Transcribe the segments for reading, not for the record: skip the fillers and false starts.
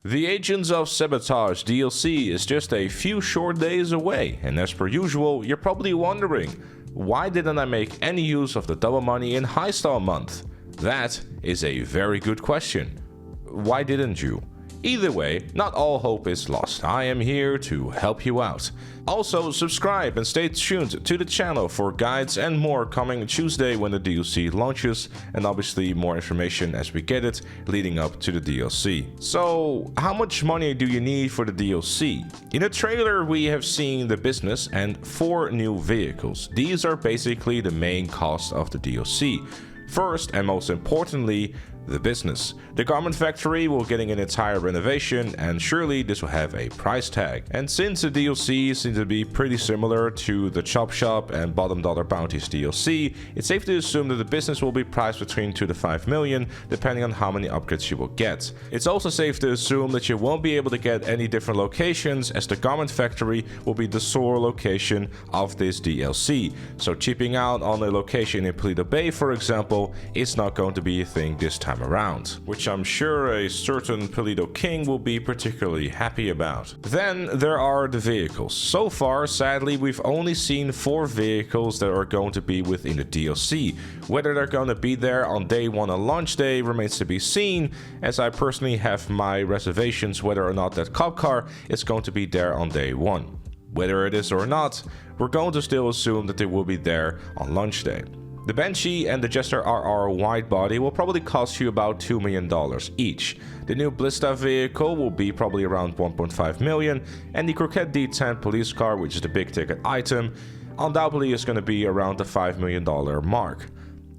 The Agents of Sabotage DLC is just a few short days away, and as per usual, you're probably wondering, why didn't I make any use of the double money in Heist month? That is a very good question. Why didn't you? Either way, not all hope is lost. I am here to help you out. Also, subscribe and stay tuned to the channel for guides and more coming Tuesday when the DLC launches, and obviously more information as we get it leading up to the DLC. So, how much money do you need for the DLC? In the trailer we have seen the business and 4 new vehicles. These are basically the main cost of the DLC. First and most importantly, the business. The garment factory will getting an entire renovation, and surely this will have a price tag. And since the DLC seems to be pretty similar to the Chop Shop and Bottom Dollar Bounties DLC, it's safe to assume that the business will be priced between 2 to 5 million, depending on how many upgrades you will get. It's also safe to assume that you won't be able to get any different locations, as the garment factory will be the sole location of this DLC. So cheaping out on a location in Paleto Bay, for example, is not going to be a thing this time around, which I'm sure a certain Paleto King will be particularly happy about. Then there are the vehicles. So far, sadly, we've only seen 4 vehicles that are going to be within the DLC. Whether they're going to be there on day 1 on launch day remains to be seen, as I personally have my reservations whether or not that cop car is going to be there on day 1. Whether it is or not, we're going to still assume that they will be there on launch day. The Banshee and the Jester RR wide body will probably cost you about $2 million each. The new Blista vehicle will be probably around 1.5 million, and the Croquette D10 police car, which is the big ticket item, undoubtedly is going to be around the $5 million mark.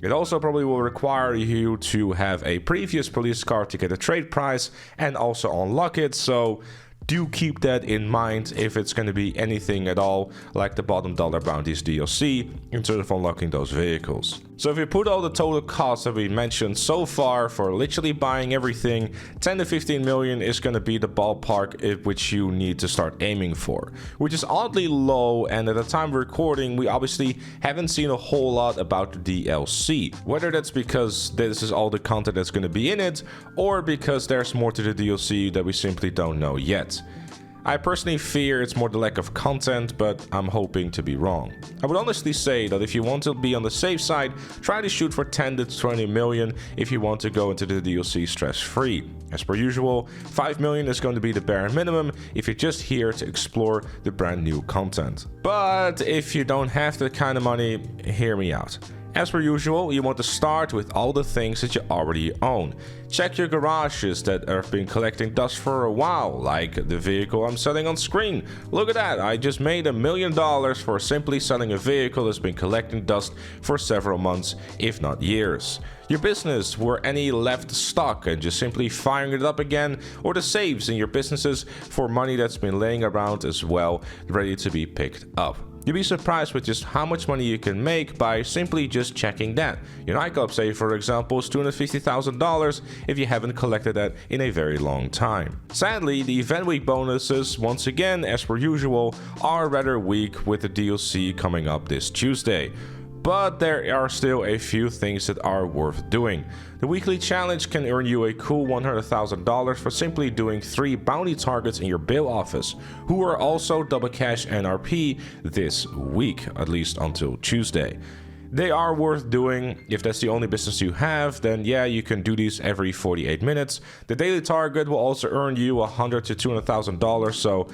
It also probably will require you to have a previous police car to get a trade price and also unlock it, so do keep that in mind if it's going to be anything at all like the Bottom Dollar Bounties DLC in terms of unlocking those vehicles. So if you put all the total costs that we mentioned so far for literally buying everything, 10 to 15 million is going to be the ballpark at which you need to start aiming for, which is oddly low, and at the time of recording we obviously haven't seen a whole lot about the DLC. Whether that's because this is all the content that's going to be in it, or because there's more to the DLC that we simply don't know yet. I personally fear it's more the lack of content, but I'm hoping to be wrong. I would honestly say that if you want to be on the safe side, try to shoot for 10 to 20 million if you want to go into the DLC stress-free. As per usual, 5 million is going to be the bare minimum if you're just here to explore the brand new content. But if you don't have that kind of money, hear me out. As per usual, you want to start with all the things that you already own. Check your garages that have been collecting dust for a while, like the vehicle I'm selling on screen. Look at that, I just made $1 million for simply selling a vehicle that's been collecting dust for several months, if not years. Your business, were any left stock and just simply firing it up again, or the saves in your businesses for money that's been laying around as well, ready to be picked up. You'll be surprised with just how much money you can make by simply just checking that. Your nightclub save, for example, is $250,000 if you haven't collected that in a very long time. Sadly, the event week bonuses, once again, as per usual, are rather weak with the DLC coming up this Tuesday. But there are still a few things that are worth doing. The weekly challenge can earn you a cool $100,000 for simply doing 3 bounty targets in your bail office, who are also double cash NRP this week, at least until Tuesday. They are worth doing. If that's the only business you have, then yeah, you can do these every 48 minutes. The daily target will also earn you $100,000 to $200,000, so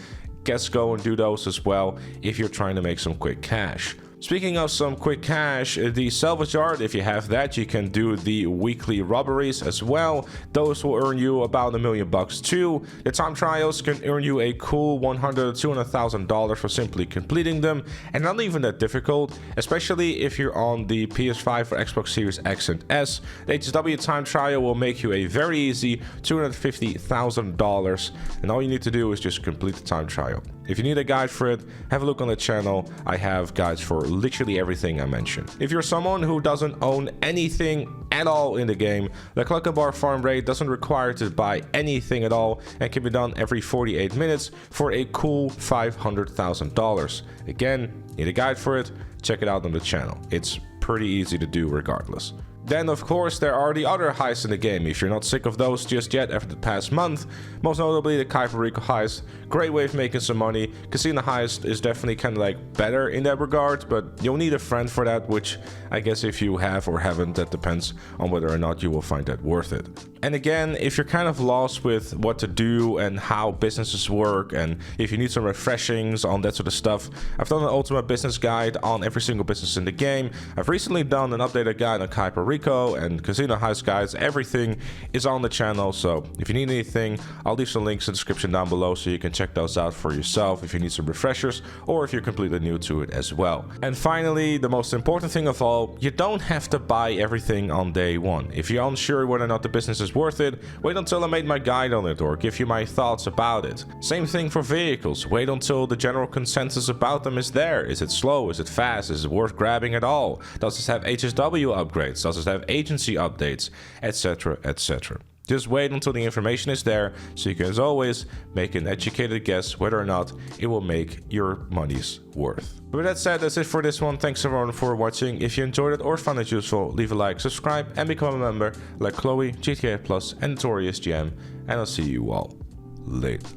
guess go and do those as well if you're trying to make some quick cash. Speaking of some quick cash, the salvage yard, if you have that, you can do the weekly robberies as well. Those will earn you about $1 million too. The time trials can earn you a cool $100,000 to $200,000 for simply completing them, and not even that difficult, especially if you're on the PS5 or Xbox Series X and S. The HW time trial will make you a very easy $250,000, and all you need to do is just complete the time trial. If you need a guide for it, have a look on the channel. I have guides for literally everything I mentioned. If you're someone who doesn't own anything at all in the game, the collectible farm rate doesn't require to buy anything at all and can be done every 48 minutes for a cool $500,000. Again, need a guide for it? Check it out on the channel. It's pretty easy to do regardless. Then of course there are the other heists in the game, if you're not sick of those just yet after the past month. Most notably the Kuiper Rico heist, great way of making some money. Casino heist is definitely kind of like better in that regard, but you'll need a friend for that, which I guess if you have or haven't, that depends on whether or not you will find that worth it. And again, if you're kind of lost with what to do and how businesses work, and if you need some refreshings on that sort of stuff, I've done an ultimate business guide on every single business in the game. I've recently done an updated guide on Kuiper Rico and casino heist guides. Everything is on the channel, so if you need anything, I'll leave some links in the description down below so you can check those out for yourself if you need some refreshers or if you're completely new to it as well. And finally, the most important thing of all, you don't have to buy everything on day one. If you're unsure whether or not the business is worth it, wait until I made my guide on it or give you my thoughts about it. Same thing for vehicles, wait until the general consensus about them is there. Is it slow? Is it fast? Is it worth grabbing at all? Does it have HSW upgrades? Does it have agency updates? Etc, etc. Just wait until the information is there so you can, as always, make an educated guess whether or not it will make your money's worth. But with that said, that's it for this one. Thanks everyone for watching. If you enjoyed it or found it useful, leave a like, subscribe, and become a member like Chloe, GTA Plus, and Notorious GM. And I'll see you all later.